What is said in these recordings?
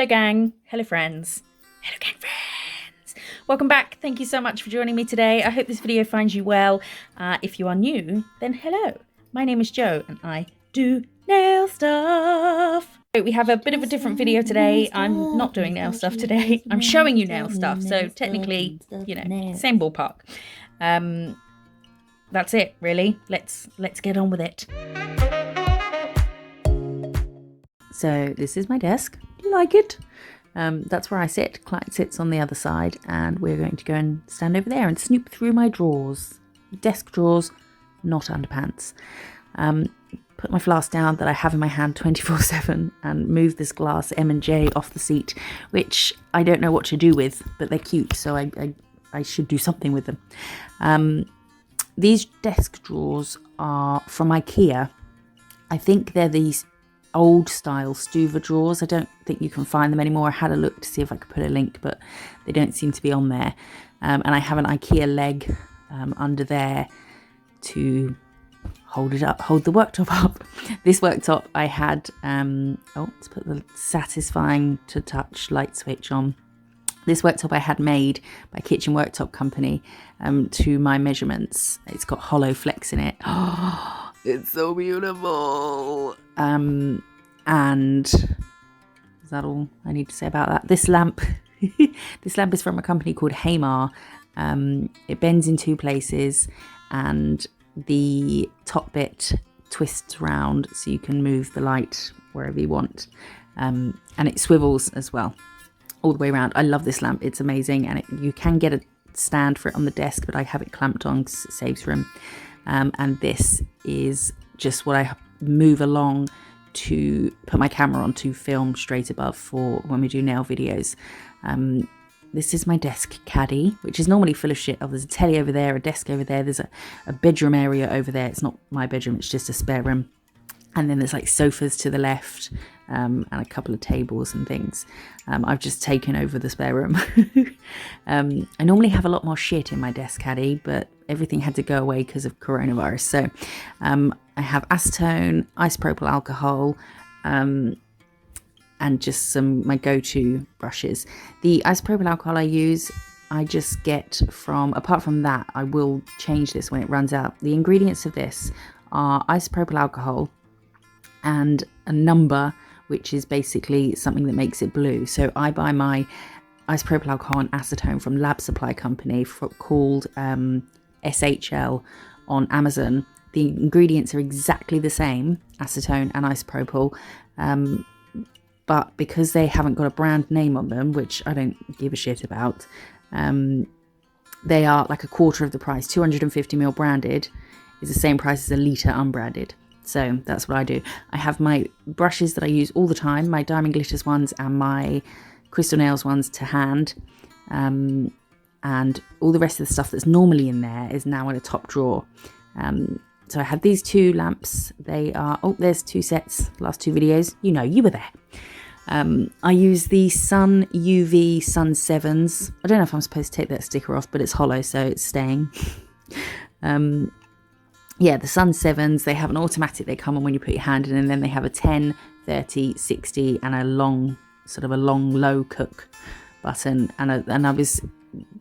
Hello gang, hello friends, hello gang friends. Welcome back. Thank you so much for joining me today. I hope this video finds you well. If you are new, then hello. My name is Jo and I do nail stuff. We have a bit of a different video today. I'm not doing nail stuff today. I'm showing you nail stuff. So technically, you know, same ballpark. That's it really. Let's get on with it. So this is my desk. Do you like it? That's where I sit. Client sits on the other side, and we're going to go and stand over there and snoop through my drawers. Desk drawers, not underpants. Put my flask down that I have in my hand 24/7 and move this glass M&J off the seat, which I don't know what to do with, but they're cute, so I should do something with them. These desk drawers are from IKEA. I think they're these old style Stuva drawers. I don't think you can find them anymore. I had a look to see if I could put a link, but they don't seem to be on there. And I have an IKEA leg under there to hold it up, hold the worktop up. This worktop I had, let's put the satisfying to touch light switch on. This worktop I had made by Kitchen Worktop Company to my measurements. It's got hollow flex in it. Oh, it's so beautiful. And is that all I need to say about that? This lamp, this lamp is from a company called Hamar. It bends in two places, and the top bit twists round so you can move the light wherever you want. And it swivels as well, all the way around. I love this lamp. It's amazing, and you can get a stand for it on the desk, but I have it clamped on because it saves room. And this is just what I move along to put my camera on to film straight above for when we do nail videos. This is my desk caddy, which is normally full of shit. Oh, there's a telly over there, a desk over there, there's a bedroom area over there. It's not my bedroom, it's just a spare room. And then there's like sofas to the left, and a couple of tables and things. I've just taken over the spare room. I normally have a lot more shit in my desk caddy, but everything had to go away because of coronavirus. So I have acetone, isopropyl alcohol, and just my go-to brushes. The isopropyl alcohol I use, I just get from, apart from that, I will change this when it runs out. The ingredients of this are isopropyl alcohol and a number, which is basically something that makes it blue. So I buy my isopropyl alcohol and acetone from Lab Supply Company called SHL on Amazon. The ingredients are exactly the same, acetone and isopropyl, but because they haven't got a brand name on them, which I don't give a shit about, they are like a quarter of the price. 250ml branded is the same price as a litre unbranded. So that's what I do. I have my brushes that I use all the time, my Diamond Glitters ones and my Crystal Nails ones to hand. And all the rest of the stuff that's normally in there is now in a top drawer. So I had these two lamps. They are, there's two sets, last two videos. You know, you were there. I use the Sun UV Sun 7s. I don't know if I'm supposed to take that sticker off, but it's hollow, so it's staying. Yeah, the Sun 7s, they have an automatic they come on when you put your hand in, and then they have a 10, 30, 60, and a long low cook button. And I was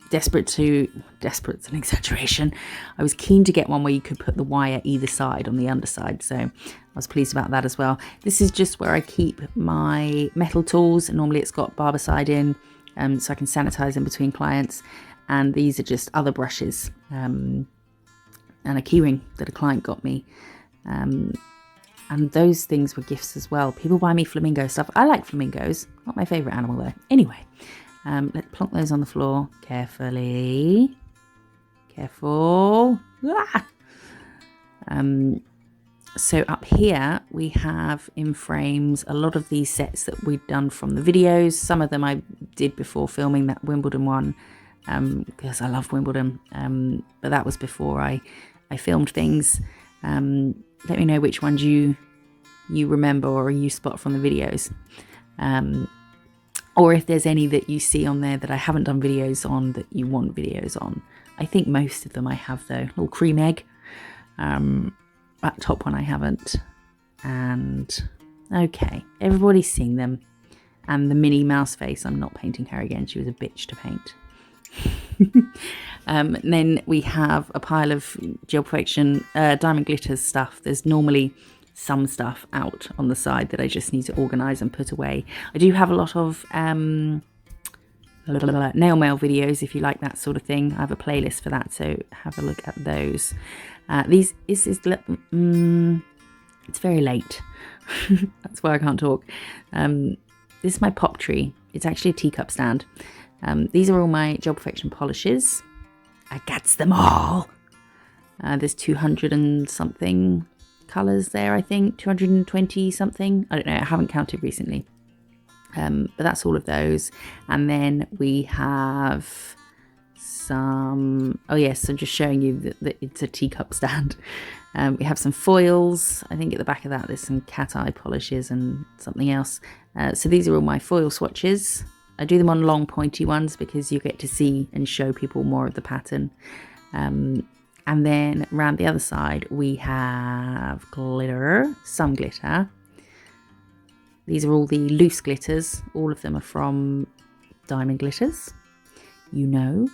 desperate's an exaggeration. I was keen to get one where you could put the wire either side on the underside, so I was pleased about that as well. This is just where I keep my metal tools. Normally it's got barbicide in, so I can sanitize in between clients. And these are just other brushes. And a keyring that a client got me, and those things were gifts as well. People buy me flamingo stuff. I like flamingos, not my favorite animal though. Anyway, let's plonk those on the floor carefully. Careful. Ah! So up here we have in frames a lot of these sets that we've done from the videos. Some of them I did before filming that Wimbledon one, because I love Wimbledon, but that was before I filmed things. Let me know which ones you remember or you spot from the videos, or if there's any that you see on there that I haven't done videos on that you want videos on. I think most of them I have though. Little cream egg, that top one I haven't, and okay, everybody's seen them. And the Minnie Mouse face, I'm not painting her again. She was a bitch to paint. And then we have a pile of Gel Perfection Diamond Glitters stuff. There's normally some stuff out on the side that I just need to organise and put away. I do have a lot of nail mail videos if you like that sort of thing. I have a playlist for that, so have a look at those. It's very late. That's why I can't talk. This is my pop tree. It's actually a teacup stand. These are all my Gel Perfection polishes. I got them all. There's 200 and something colours there, I think. 220 something. I don't know. I haven't counted recently. But that's all of those. And then we have some... Oh yes, I'm just showing you that it's a teacup stand. We have some foils. I think at the back of that there's some cat eye polishes and something else. So these are all my foil swatches. I do them on long pointy ones because you get to see and show people more of the pattern. And then around the other side we have glitter, some glitter. These are all the loose glitters. All of them are from Diamond Glitters, you know.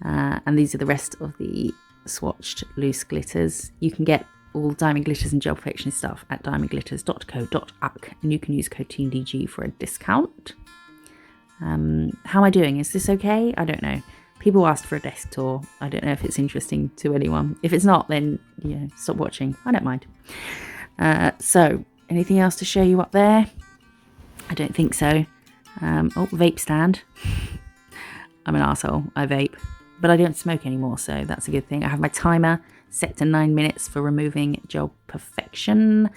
And these are the rest of the swatched loose glitters. You can get all Diamond Glitters and Gel Perfection stuff at diamondglitters.co.uk, and you can use code TEAMDG for a discount. How am I doing? Is this okay? I don't know. People asked for a desk tour. I don't know if it's interesting to anyone. If it's not, then stop watching. I don't mind. So anything else to show you up there? I don't think so. Oh, vape stand. I'm an arsehole. I vape. But I don't smoke anymore, so that's a good thing. I have my timer set to 9 minutes for removing Gel Perfection.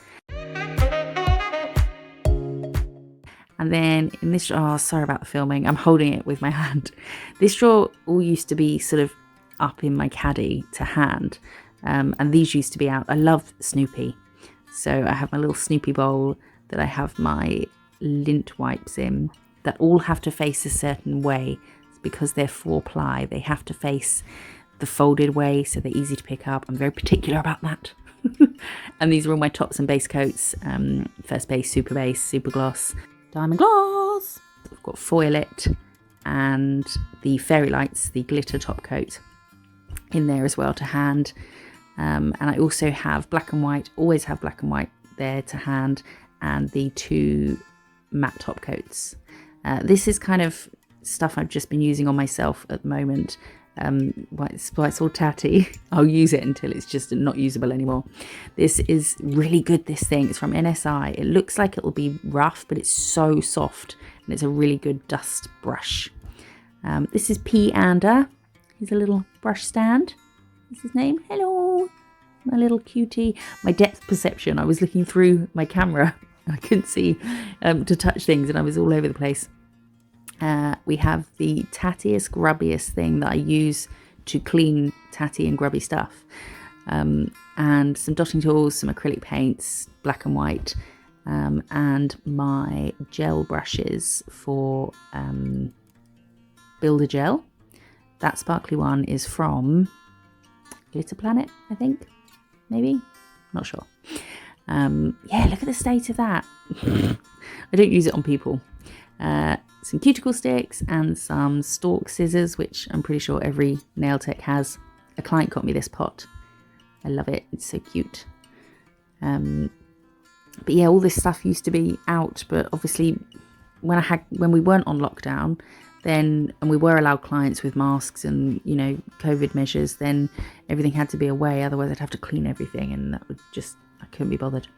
And then in this, oh, sorry about the filming. I'm holding it with my hand. This drawer all used to be sort of up in my caddy to hand. And these used to be out. I love Snoopy. So I have my little Snoopy bowl that I have my lint wipes in that all have to face a certain way because they're 4-ply. They have to face the folded way so they're easy to pick up. I'm very particular about that. And these are all my tops and base coats. First base, super base, super gloss, diamond gloss. I've got Foil It and the Fairy Lights, the glitter top coat in there as well to hand. And I also have black and white, always have black and white there to hand, and the 2 matte top coats. This is kind of stuff I've just been using on myself at the moment. Why it's all tatty. I'll use it until it's just not usable anymore. This is really good, this thing. It's from NSI. It looks like it will be rough, but it's so soft, and it's a really good dust brush. This is P. Ander. He's a little brush stand. What's his name? Hello, my little cutie. My depth perception. I was looking through my camera. I couldn't see to touch things, and I was all over the place. We have the tattiest, grubbiest thing that I use to clean tatty and grubby stuff. And some dotting tools, some acrylic paints, black and white, and my gel brushes for Builder Gel. That sparkly one is from Glitter Planet, I think. Maybe? Not sure. Yeah, look at the state of that. I don't use it on people. Some cuticle sticks and some stalk scissors, which I'm pretty sure every nail tech has. A client got me this pot. I love it. It's so cute. But yeah, all this stuff used to be out, but obviously when we weren't on lockdown, then, and we were allowed clients with masks and, COVID measures, then everything had to be away. Otherwise I'd have to clean everything, and that would just, I couldn't be bothered.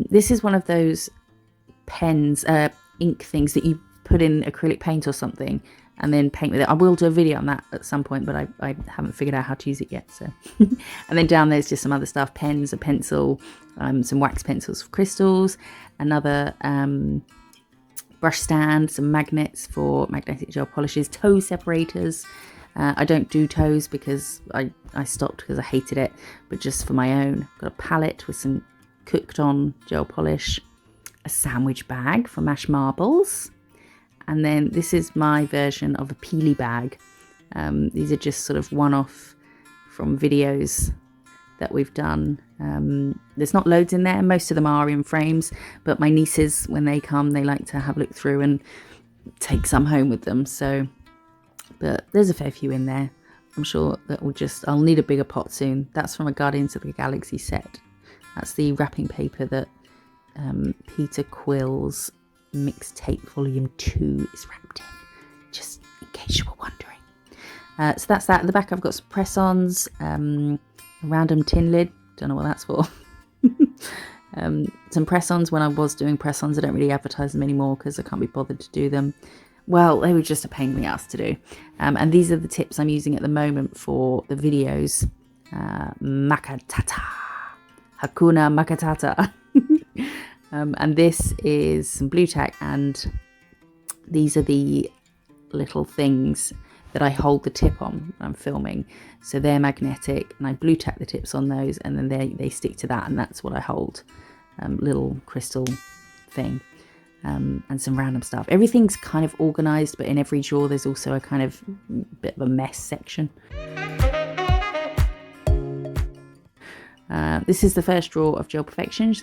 This is one of those pens, ink things that you put in acrylic paint or something and then paint with it. I will do a video on that at some point, but I haven't figured out how to use it yet. So, and then down there's just some other stuff: pens, a pencil, some wax pencils for crystals, another brush stand, some magnets for magnetic gel polishes, toe separators. I don't do toes because I stopped because I hated it, but just for my own. Got a palette with some cooked on gel polish, a sandwich bag for mashed marbles, and then this is my version of a peely bag. These are just sort of one-off from videos that we've done. There's not loads in there. Most of them are in frames, but my nieces, when they come, they like to have a look through and take some home with them. So, but there's a fair few in there. I'm sure that I'll need a bigger pot soon. That's from a Guardians of the Galaxy set. That's the wrapping paper that Peter Quill's Mixtape Volume 2 is wrapped in, just in case you were wondering. So that's that. At the back I've got some press-ons, a random tin lid, don't know what that's for. Some press-ons. When I was doing press-ons, I don't really advertise them anymore because I can't be bothered to do them. Well, they were just a pain in the ass to do. And these are the tips I'm using at the moment for the videos. Makatata. Hakuna Makatata. And this is some blue tack, and these are the little things that I hold the tip on when I'm filming. So they're magnetic, and I blue tack the tips on those, and then they stick to that, and that's what I hold. Little crystal thing. And some random stuff. Everything's kind of organised, but in every drawer there's also a kind of bit of a mess section. This is the first drawer of Gel Perfection.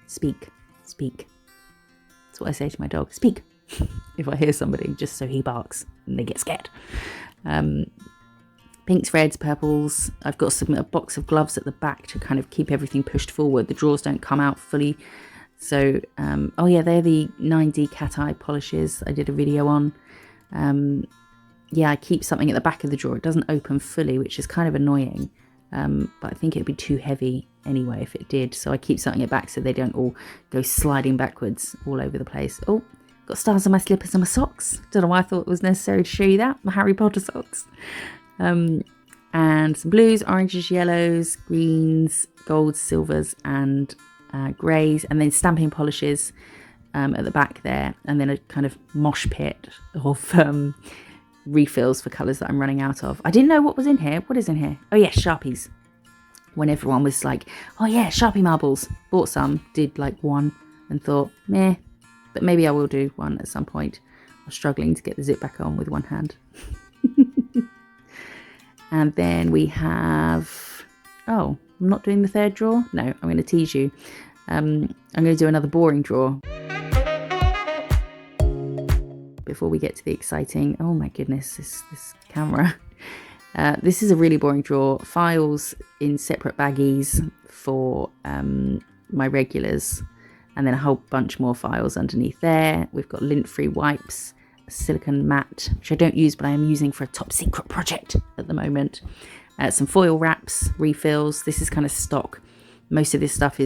Speak. That's what I say to my dog. Speak. If I hear somebody, just so he barks and they get scared. Pinks, reds, purples. I've got a box of gloves at the back to kind of keep everything pushed forward. The drawers don't come out fully. So, oh yeah, they're the 9D cat eye polishes I did a video on. Yeah, I keep something at the back of the drawer. It doesn't open fully, which is kind of annoying. But I think it'd be too heavy anyway if it did. So I keep something at the back so they don't all go sliding backwards all over the place. Oh, got stars on my slippers and my socks. Don't know why I thought it was necessary to show you that. My Harry Potter socks. And some blues, oranges, yellows, greens, golds, silvers, and greys, and then stamping polishes at the back there, and then a kind of mosh pit of refills for colours that I'm running out of. I didn't know what was in here. What is in here? Oh yeah, Sharpies. When everyone was like, oh yeah, Sharpie marbles. Bought some, did like one, and thought, meh, but maybe I will do one at some point. I'm struggling to get the zip back on with one hand. And then we have, oh, I'm not doing the third drawer? No, I'm going to tease you. I'm going to do another boring drawer. Before we get to the exciting, oh my goodness, this camera. This is a really boring drawer. Files in separate baggies for my regulars. And then a whole bunch more files underneath there. We've got lint-free wipes, a silicone mat, which I don't use, but I am using for a top secret project at the moment. Some foil wraps, refills. This is kind of stock. Most of this stuff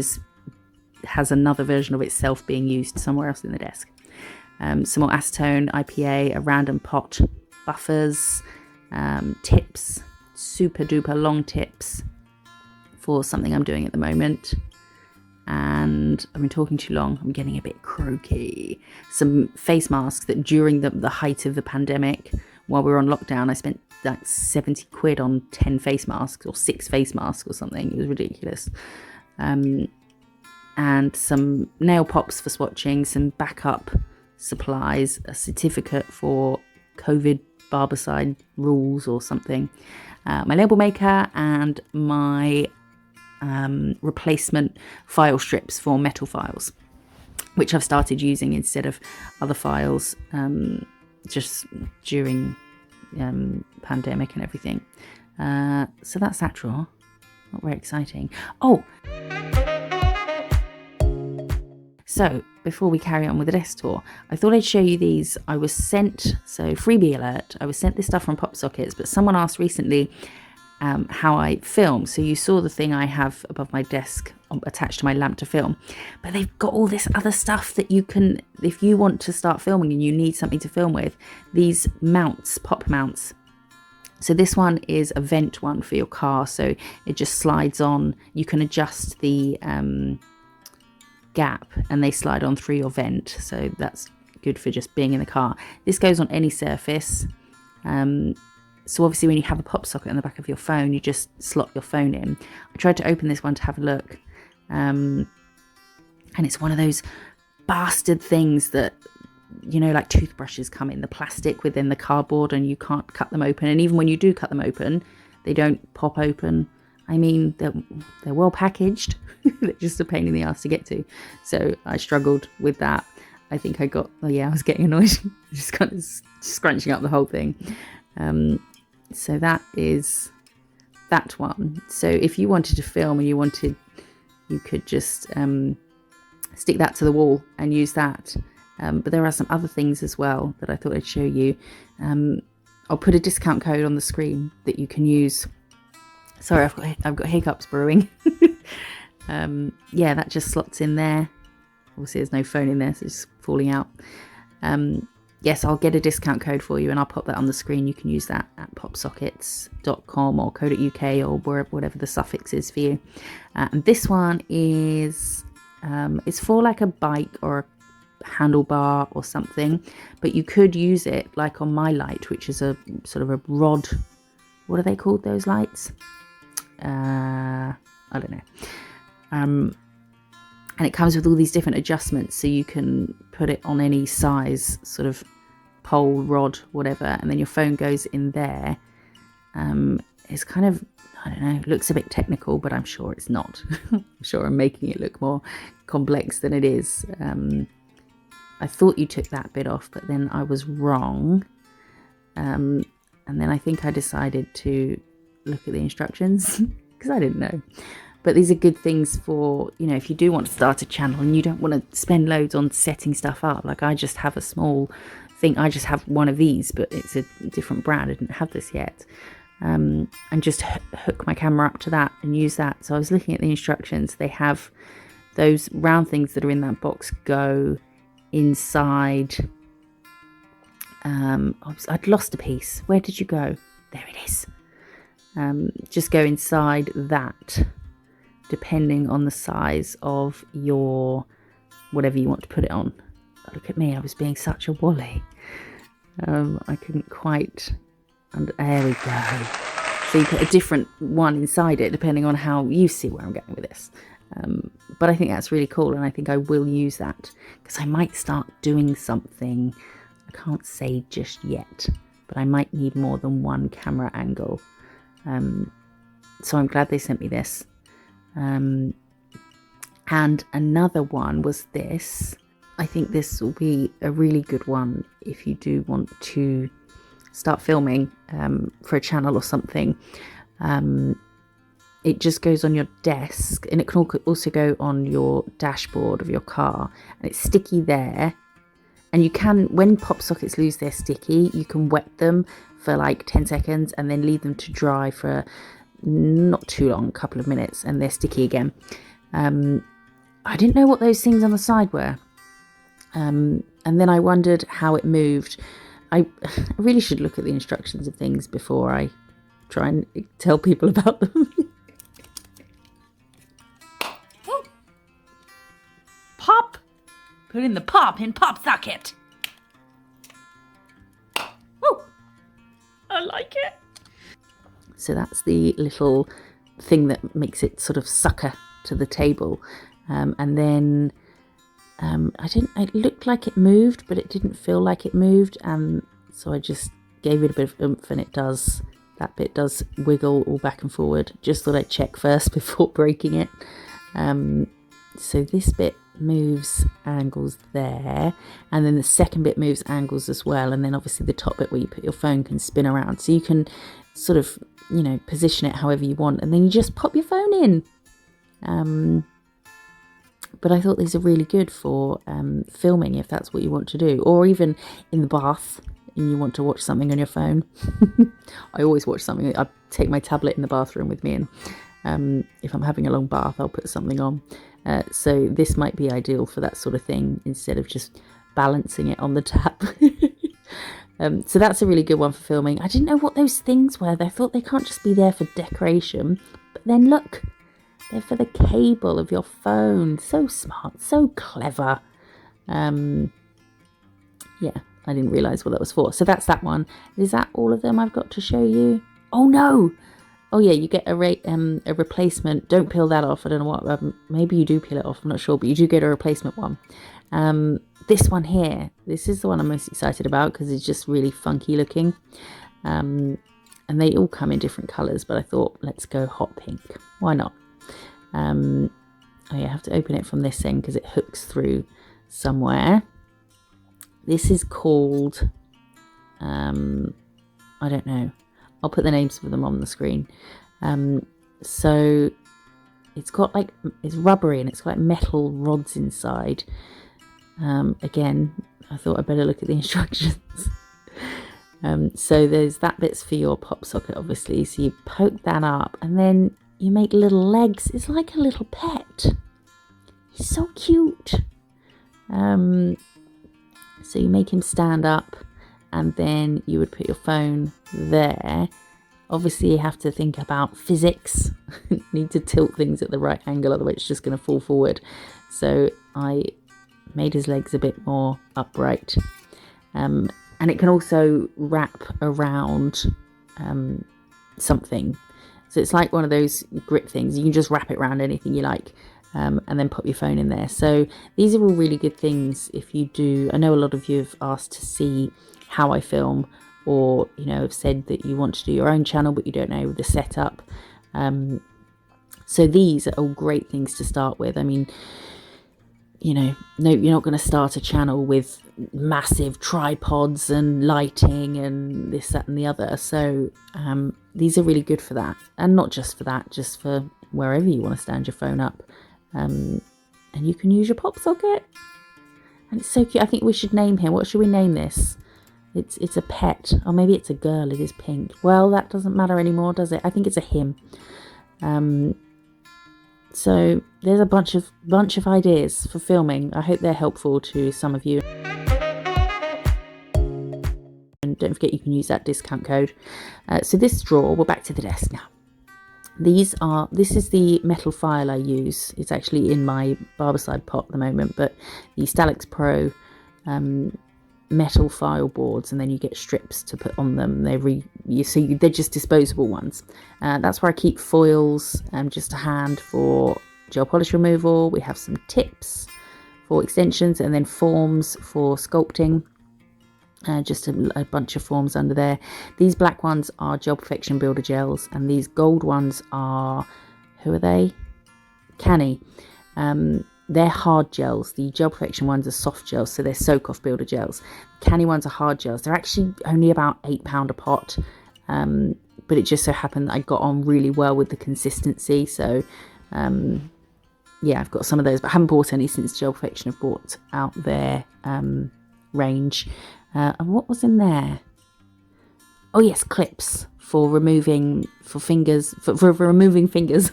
has another version of itself being used somewhere else in the desk. Some more acetone, IPA, a random pot, buffers, tips, super duper long tips for something I'm doing at the moment. And I've been talking too long. I'm getting a bit croaky. Some face masks that during the height of the pandemic, while we were on lockdown, I spent like 70 quid on 10 face masks or 6 face masks or something. It was ridiculous. And some nail pops for swatching, some backup supplies, a certificate for COVID barbicide rules or something, my label maker, and my replacement file strips for metal files, which I've started using instead of other files just during pandemic and everything. So that's that drawer. Not very exciting. Oh, so before we carry on with the desk tour, I thought I'd show you these. I was sent, so freebie alert, I was sent this stuff from Popsockets, but someone asked recently how I film. So you saw the thing I have above my desk attached to my lamp to film, but they've got all this other stuff that you can, if you want to start filming and you need something to film with, these mounts, pop mounts. So this one is a vent one for your car, so it just slides on. You can adjust the gap and they slide on through your vent, so that's good for just being in the car. This goes on any surface. So obviously when you have a pop socket on the back of your phone, you just slot your phone in. I tried to open this one to have a look, and it's one of those bastard things that, you know, like toothbrushes come in the plastic within the cardboard and you can't cut them open, and even when you do cut them open, they don't pop open. I mean, they're well packaged. They're just a pain in the ass to get to. So I struggled with that. I think I got, I was getting annoyed, just kind of scrunching up the whole thing. So that is that one. So if you wanted to film and you could just stick that to the wall and use that. But there are some other things as well that I thought I'd show you. I'll put a discount code on the screen that you can use. Sorry, I've got hiccups brewing. Yeah, that just slots in there. Obviously there's no phone in there, so it's falling out. Yes, I'll get a discount code for you and I'll pop that on the screen. You can use that at popsockets.com or co.uk or whatever the suffix is for you. And this one is, it's for like a bike or a handlebar or something, but you could use it like on my light, which is a sort of a rod. What are they called, those lights? I don't know. And it comes with all these different adjustments, so you can put it on any size sort of pole, rod, whatever, and then your phone goes in there. It's kind of, I don't know, looks a bit technical, but I'm sure it's not. I'm sure I'm making it look more complex than it is. I thought you took that bit off, but then I was wrong. And then I think I decided to look at the instructions because I didn't know. But these are good things for, you know, if you do want to start a channel and you don't want to spend loads on setting stuff up. Like I just have a small thing. I just have one of these, but it's a different brand. I didn't have this yet. And just hook my camera up to that and use that. So I was looking at the instructions. They have those round things that are in that box go inside. I'd lost a piece. Where did you go? There it is. Just go inside that, depending on the size of your whatever you want to put it on. Oh, look at me, I was being such a wally. I couldn't quite, there we go. So you put a different one inside it depending on how you see where I'm going with this. But I think that's really cool, and I think I will use that because I might start doing something. I can't say just yet, but I might need more than one camera angle. So I'm glad they sent me this. And another one was this. I think this will be a really good one if you do want to start filming for a channel or something. It just goes on your desk, and it can also go on your dashboard of your car, and it's sticky there. And you can, when pop sockets lose their sticky, you can wet them for like 10 seconds and then leave them to dry for not too long, a couple of minutes, and they're sticky again. I didn't know what those things on the side were. And then I wondered how it moved. I really should look at the instructions of things before I try and tell people about them. Pop! Put in the pop in Popsocket. Oh, I like it. So that's the little thing that makes it sort of sucker to the table. And then it looked like it moved, but it didn't feel like it moved. And so I just gave it a bit of oomph, and that bit does wiggle all back and forward. Just thought I'd check first before breaking it. So this bit moves angles there, and then the second bit moves angles as well, and then obviously the top bit where you put your phone can spin around, so you can sort of, you know, position it however you want, and then you just pop your phone in. But I thought these are really good for filming if that's what you want to do, or even in the bath and you want to watch something on your phone. I always watch something. I take my tablet in the bathroom with me, and if I'm having a long bath, I'll put something on. So this might be ideal for that sort of thing instead of just balancing it on the tap. So that's a really good one for filming. I didn't know what those things were. I thought they can't just be there for decoration. But then look, they're for the cable of your phone. So smart, so clever. Yeah, I didn't realise what that was for. So that's that one. Is that all of them I've got to show you? Oh no! Oh yeah, you get a replacement. Don't peel that off. I don't know what. Maybe you do peel it off. I'm not sure, but you do get a replacement one. This one here. This is the one I'm most excited about because it's just really funky looking. And and they all come in different colours, but I thought, let's go hot pink. Why not? Oh yeah, I have to open it from this end because it hooks through somewhere. This is called, I don't know. I'll put the names of them on the screen. So it's got like, it's rubbery and it's got like metal rods inside. Again, I thought I'd better look at the instructions. So there's that bit's for your pop socket, obviously. So you poke that up and then you make little legs. It's like a little pet. He's so cute. So you make him stand up and then you would put your phone there. Obviously you have to think about physics. You need to tilt things at the right angle, otherwise it's just going to fall forward. So I made his legs a bit more upright. And it can also wrap around something. So it's like one of those grip things. You can just wrap it around anything you like. And then pop your phone in there. So these are all really good things if you do. I know a lot of you have asked to see how I film, or have said that you want to do your own channel but you don't know the setup. So these are all great things to start with. I mean, no, you're not going to start a channel with massive tripods and lighting and this, that and the other. So these are really good for that, and not just for that, just for wherever you want to stand your phone up. And you can use your pop socket, and it's so cute. I think we should name him. What should we name this? It's a pet, or maybe it's a girl. It is pink. Well, that doesn't matter anymore, does it? I think it's a him. So there's a bunch of ideas for filming. I hope they're helpful to some of you. And don't forget you can use that discount code. So this drawer, we're back to the desk now. This is the metal file I use. It's actually in my Barbicide pot at the moment, but the Stalix Pro metal file boards, and then you get strips to put on them. They're just disposable ones. That's where I keep foils, just a hand for gel polish removal. We have some tips for extensions, and then forms for sculpting. Just a bunch of forms under there. These black ones are Gel Perfection Builder gels, and these gold ones are, who are they? Canny. They're hard gels. The Gel Perfection ones are soft gels, so they're soak off builder gels. Canny ones are hard gels. They're actually only about £8 a pot, but it just so happened that I got on really well with the consistency. So yeah, I've got some of those, but I haven't bought any since Gel Perfection have bought out their range. And what was in there? Oh yes, clips for removing fingers. For removing fingers.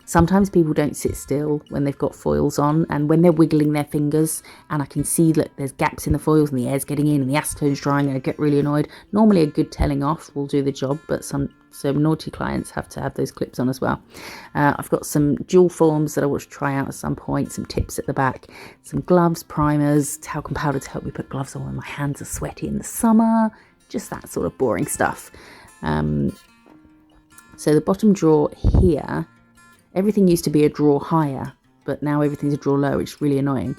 Sometimes people don't sit still when they've got foils on, and when they're wiggling their fingers, and I can see that there's gaps in the foils and the air's getting in and the acetone's drying, and I get really annoyed. Normally a good telling off will do the job, but some naughty clients have to have those clips on as well. I've got some dual forms that I want to try out at some point, some tips at the back, some gloves, primers, talcum powder to help me put gloves on when my hands are sweaty in the summer, just that sort of boring stuff. So the bottom drawer here, everything used to be a drawer higher, but now everything's a drawer lower, which is really annoying.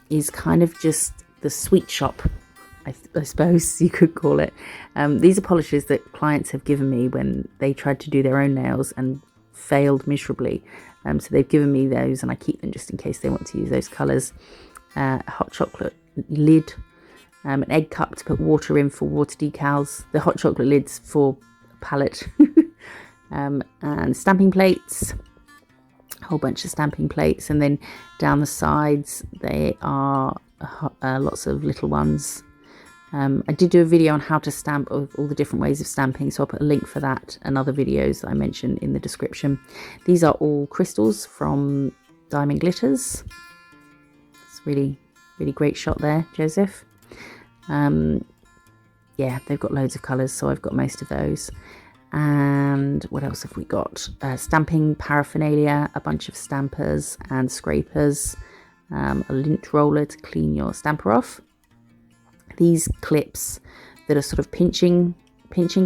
Is kind of just the sweet shop, I suppose you could call it. These are polishes that clients have given me when they tried to do their own nails and failed miserably. So they've given me those, and I keep them just in case they want to use those colours. A hot chocolate lid, an egg cup to put water in for water decals, the hot chocolate lids for palette. And stamping plates, a whole bunch of stamping plates, and then down the sides they are lots of little ones. I did do a video on how to stamp, of all the different ways of stamping, so I'll put a link for that and other videos that I mentioned in the description. These are all crystals from Diamond Glitters. It's really great shot there, Joseph. Yeah, they've got loads of colours, so I've got most of those. And what else have we got? Stamping paraphernalia, a bunch of stampers and scrapers, a lint roller to clean your stamper off. These clips that are sort of pinching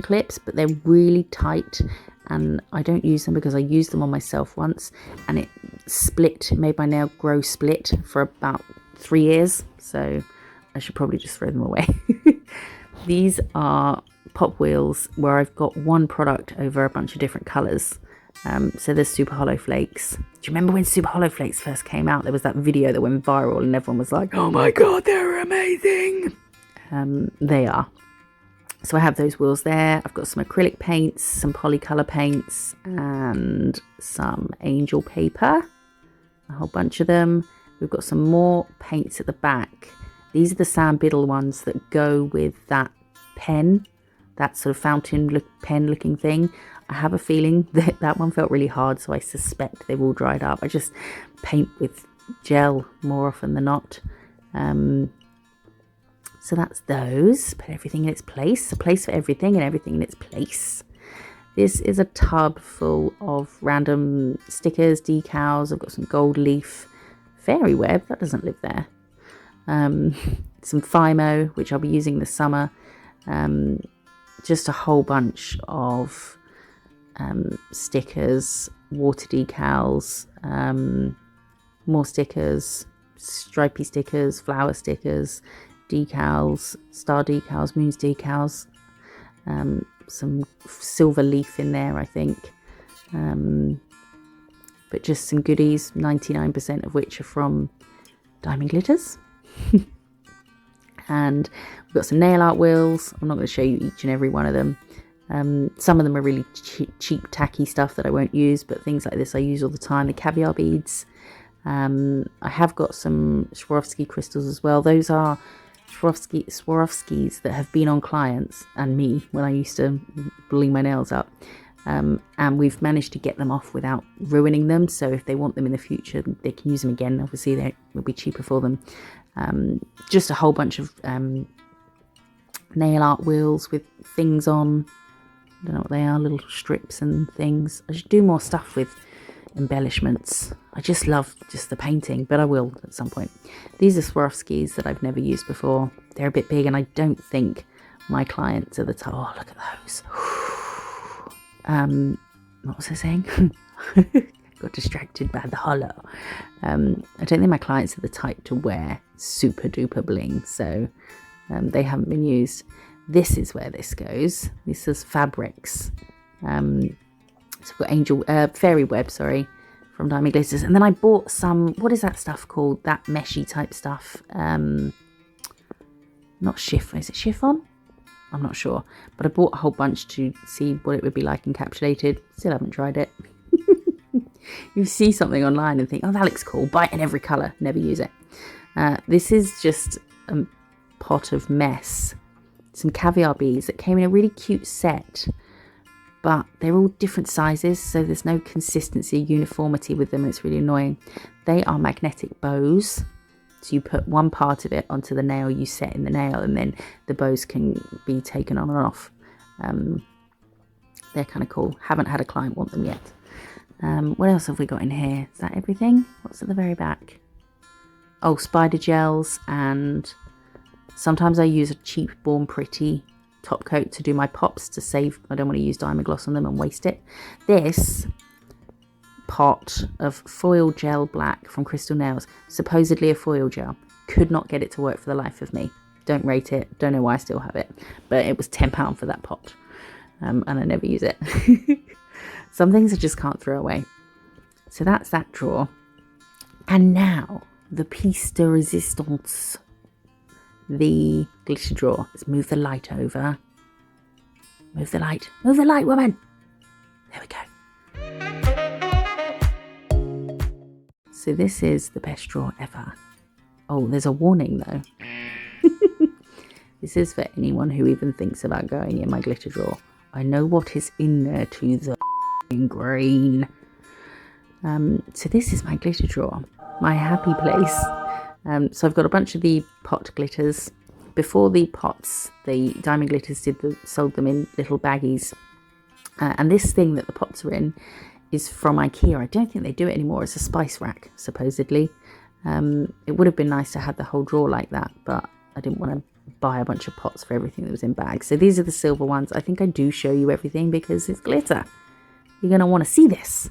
clips, but they're really tight, and I don't use them because I used them on myself once and it made my nail grow split for about 3 years. So I should probably just throw them away. These are pop wheels where I've got one product over a bunch of different colours. So there's Super Hollow Flakes. Do you remember when Super Hollow Flakes first came out? There was that video that went viral and everyone was like, oh my god, they're amazing. They are. So I have those wheels there. I've got some acrylic paints, some polycolour paints, and some angel paper. A whole bunch of them. We've got some more paints at the back. These are the Sam Biddle ones that go with that pen, that sort of fountain pen looking thing. I have a feeling that that one felt really hard, so I suspect they've all dried up. I just paint with gel more often than not. So that's those. Put everything in its place. A place for everything and everything in its place. This is a tub full of random stickers, decals. I've got some gold leaf, fairy web, that doesn't live there. Some Fimo, which I'll be using this summer. Just a whole bunch of stickers, water decals, more stickers, stripy stickers, flower stickers, decals, star decals, moons decals, some silver leaf in there, I think, but just some goodies, 99% of which are from Diamond Glitters. And we've got some nail art wheels. I'm not going to show you each and every one of them. Some of them are really cheap tacky stuff that I won't use, but things like this I use all the time. The caviar beads. I have got some Swarovski crystals as well. Those are Swarovskis that have been on clients and me when I used to bling my nails up. And we've managed to get them off without ruining them. So if they want them in the future, they can use them again. Obviously, they will be cheaper for them. Just a whole bunch of nail art wheels with things on. I don't know what they are, little strips and things. I should do more stuff with embellishments. I just love just the painting, but I will at some point. These are Swarovskis that I've never used before. They're a bit big and I don't think my clients are the type. Oh, look at those. What was I saying? Got distracted by the hollow. I don't think my clients are the type to wear super duper bling, so they haven't been used. This is where this goes. This is fabrics. So we've got fairy web, sorry, from Diamond Glitters. And then I bought some, what is that stuff called? That meshy type stuff. Not chiffon, is it chiffon? I'm not sure. But I bought a whole bunch to see what it would be like encapsulated. Still haven't tried it. You see something online and think, oh, that looks cool. Buy it in every colour. Never use it. This is just a pot of mess. Some caviar beads that came in a really cute set. But they're all different sizes, so there's no consistency, uniformity with them. It's really annoying. They are magnetic bows. So you put one part of it onto the nail, you set in the nail, and then the bows can be taken on and off. They're kind of cool. Haven't had a client want them yet. What else have we got in here? Is that everything? What's at the very back? Oh, spider gels, and sometimes I use a cheap Born Pretty top coat to do my pops to save. I don't want to use diamond gloss on them and waste it. This pot of foil gel black from Crystal Nails, supposedly a foil gel, could not get it to work for the life of me. Don't rate it, don't know why I still have it, but it was £10 for that pot, and I never use it. Some things I just can't throw away. So that's that drawer. And now the piece de resistance, the glitter drawer. Let's move the light over. Move the light, woman. There we go. So this is the best drawer ever. Oh, there's a warning though. This is for anyone who even thinks about going in my glitter drawer. I know what is in there to the grain. So this is my glitter drawer, my happy place. So I've got a bunch of the pot glitters. Before the pots, the Diamond Glitters sold them in little baggies. And this thing that the pots are in is from IKEA. I don't think they do it anymore. It's a spice rack, supposedly. It would have been nice to have the whole drawer like that, but I didn't want to buy a bunch of pots for everything that was in bags. So these are the silver ones. I think I do show you everything because it's glitter. You're going to want to see this.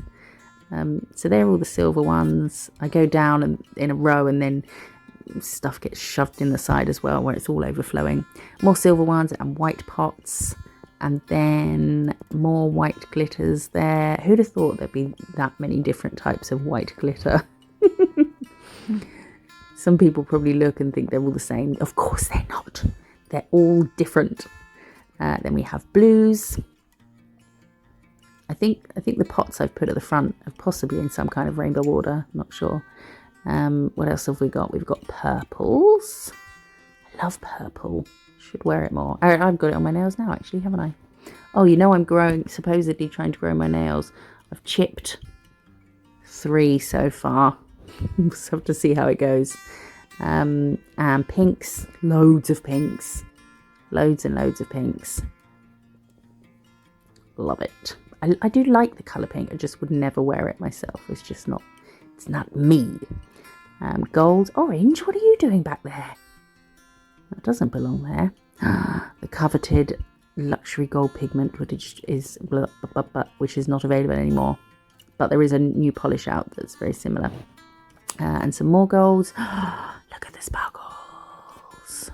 So they're all the silver ones. I go down in a row and then stuff gets shoved in the side as well where it's all overflowing. More silver ones and white pots, and then more white glitters there. Who'd have thought there'd be that many different types of white glitter? Some people probably look and think they're all the same. Of course they're not. They're all different. Then we have blues. I think the pots I've put at the front are possibly in some kind of rainbow order. I'm not sure. What else have we got? We've got purples. I love purple. Should wear it more. I've got it on my nails now, actually, haven't I? Oh, you know, I'm supposedly trying to grow my nails. I've chipped 3 so far. We'll have to see how it goes. And pinks, loads of pinks. Loads and loads of pinks. Love it. I do like the colour pink. I just would never wear it myself. It's not me. Gold, orange, what are you doing back there? That doesn't belong there. The coveted luxury gold pigment, which is not available anymore. But there is a new polish out that's very similar. And some more golds. Look at the sparkles.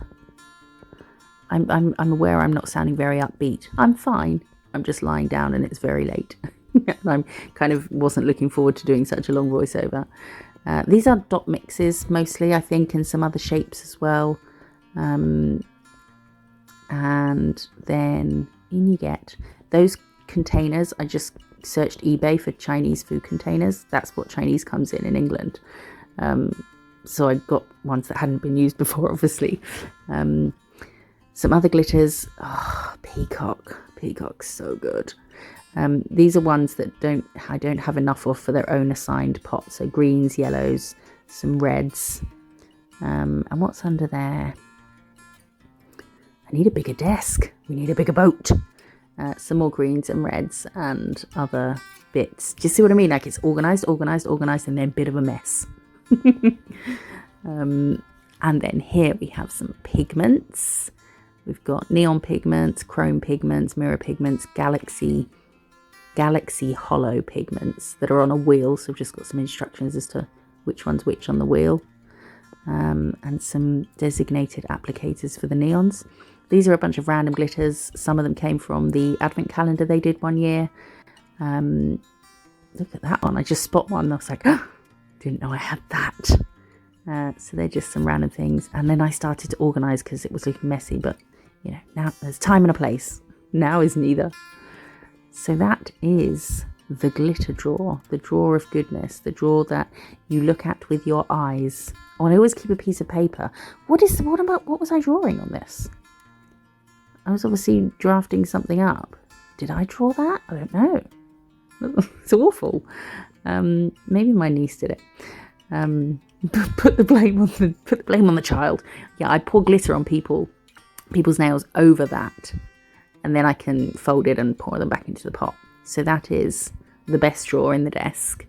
I'm aware I'm not sounding very upbeat. I'm fine. I'm just lying down and it's very late. And I wasn't looking forward to doing such a long voiceover. These are dot mixes mostly, I think, and some other shapes as well. And then in you get those containers. I just searched eBay for Chinese food containers. That's what Chinese comes in England. So I got ones that hadn't been used before, obviously. Some other glitters. Oh, peacock. Peacock's so good. These are ones that I don't have enough of for their own assigned pot. So greens, yellows, some reds. And what's under there? I need a bigger desk. We need a bigger boat. Some more greens and reds and other bits. Do you see what I mean? Like it's organised, and then a bit of a mess. And then here we have some pigments. We've got neon pigments, chrome pigments, mirror pigments, galaxy hollow pigments that are on a wheel. So I've just got some instructions as to which one's which on the wheel. And some designated applicators for the neons. These are a bunch of random glitters. Some of them came from the advent calendar they did one year. Look at that one. I just spot one. I was like, oh, didn't know I had that. So they're just some random things. And then I started to organise because it was looking messy. But, you know, now there's time and a place. Now is neither. So that is the glitter drawer. The drawer of goodness. The drawer that you look at with your eyes. Oh, and I always keep a piece of paper. What was I drawing on this? I was obviously drafting something up. Did I draw that? I don't know. It's awful. Maybe my niece did it. Put the blame on the child. Yeah, I pour glitter on people's nails over that, and then I can fold it and pour them back into the pot. So that is the best drawer in the desk.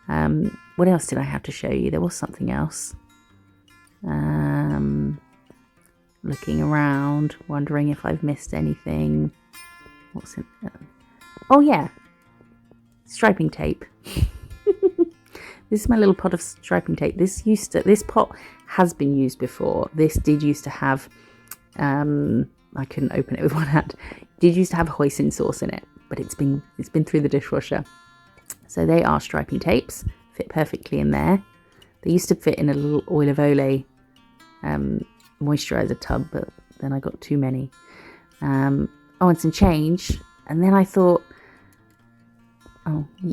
What else did I have to show you? There was something else. Looking around, wondering if I've missed anything. What's in there? Oh yeah, striping tape. This is my little pot of striping tape. This pot has been used before. This did used to have, I couldn't open it with one hand. Did used to have hoisin sauce in it, but it's been through the dishwasher. So they are striping tapes, fit perfectly in there. They used to fit in a little oil of Olay moisturizer tub, but then I got too many. And some change. And then I thought,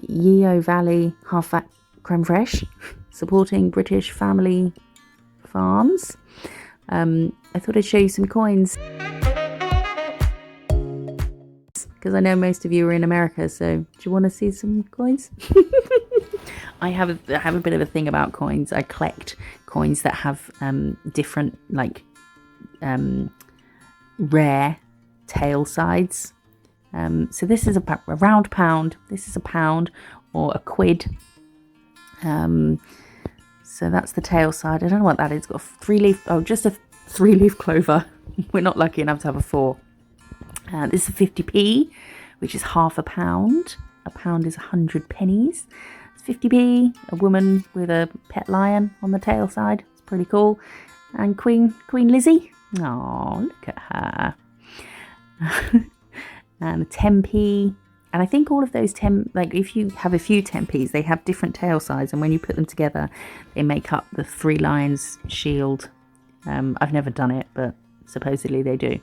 Yeo Valley half fat creme fraiche, supporting British family farms. I thought I'd show you some coins because I know most of you are in America. So do you want to see some coins? I have a bit of a thing about coins. I collect coins that have different, like rare tail sides. So this is a round pound. This is a pound or a quid. So that's the tail side. I don't know what that is. It's got just a 3-leaf clover. We're not lucky enough to have a 4. This is a 50p, which is half a pound. A pound is 100 pennies. 50p, a woman with a pet lion on the tail side. It's Pretty cool. And Queen Lizzie. Oh, look at her. And a 10p. And I think all of those like if you have a few 10p's, they have different tail sides, and when you put them together, they make up the 3 lions shield. I've never done it, but supposedly they do.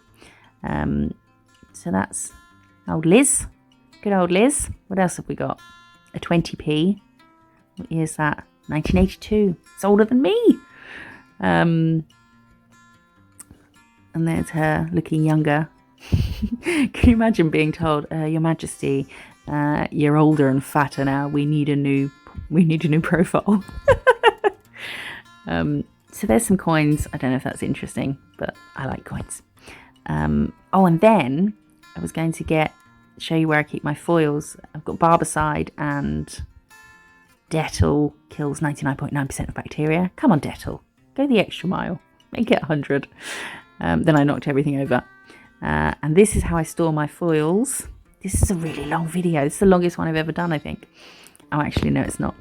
So that's old Liz. Good old Liz. What else have we got? A 20p. What year is that? 1982. It's older than me. And there's her looking younger. Can you imagine being told, Your Majesty, you're older and fatter now. We need a new profile. So there's some coins. I don't know if that's interesting, but I like coins. Oh, and then I was going to show you where I keep my foils. I've got Barbicide and Dettol kills 99.9% of bacteria. Come on, Dettol. Go the extra mile. Make it 100. Then I knocked everything over. And this is how I store my foils. This is a really long video. This is the longest one I've ever done, I think. Oh, actually, no, it's not.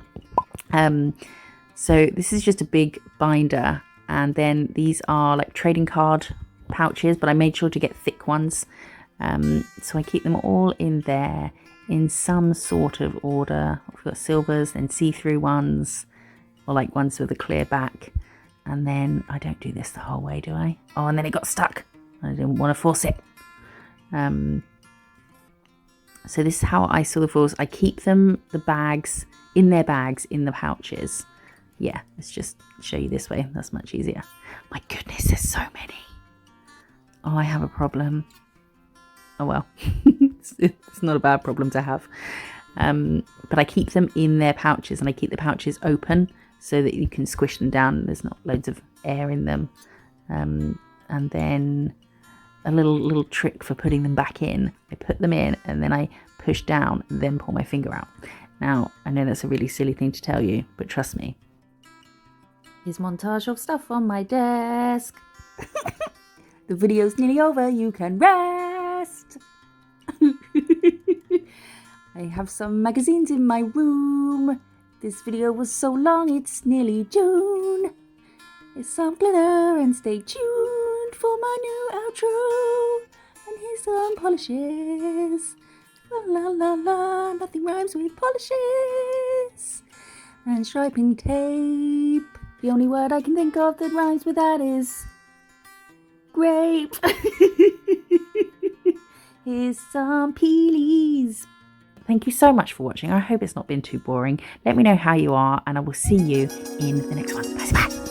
So this is just a big binder. And then these are like trading card pouches, but I made sure to get thick ones. So I keep them all in there in some sort of order. I've got silvers, then see-through ones, or like ones with a clear back. And then I don't do this the whole way, do I? Oh, and then it got stuck. I didn't want to force it. So this is how I store the foils. I keep them, the bags, in their bags, in the pouches. Yeah, let's just show you this way. That's much easier. My goodness, there's so many. Oh, I have a problem. Oh, well. It's not a bad problem to have. But I keep them in their pouches, and I keep the pouches open so that you can squish them down. There's not loads of air in them. And then a little trick for putting them back in. I put them in and then I push down and then pull my finger out. Now, I know that's a really silly thing to tell you, but trust me. Here's montage of stuff on my desk. The video's nearly over, you can rest. I have some magazines in my room. This video was so long, it's nearly June. Here's some glitter and stay tuned for my new outro. And here's some polishes. La la la la, nothing rhymes with polishes. And striping tape. The only word I can think of that rhymes with that is grape. Here's some peelies. Thank you so much for watching. I hope it's not been too boring. Let me know how you are, and I will see you in the next one. Bye bye.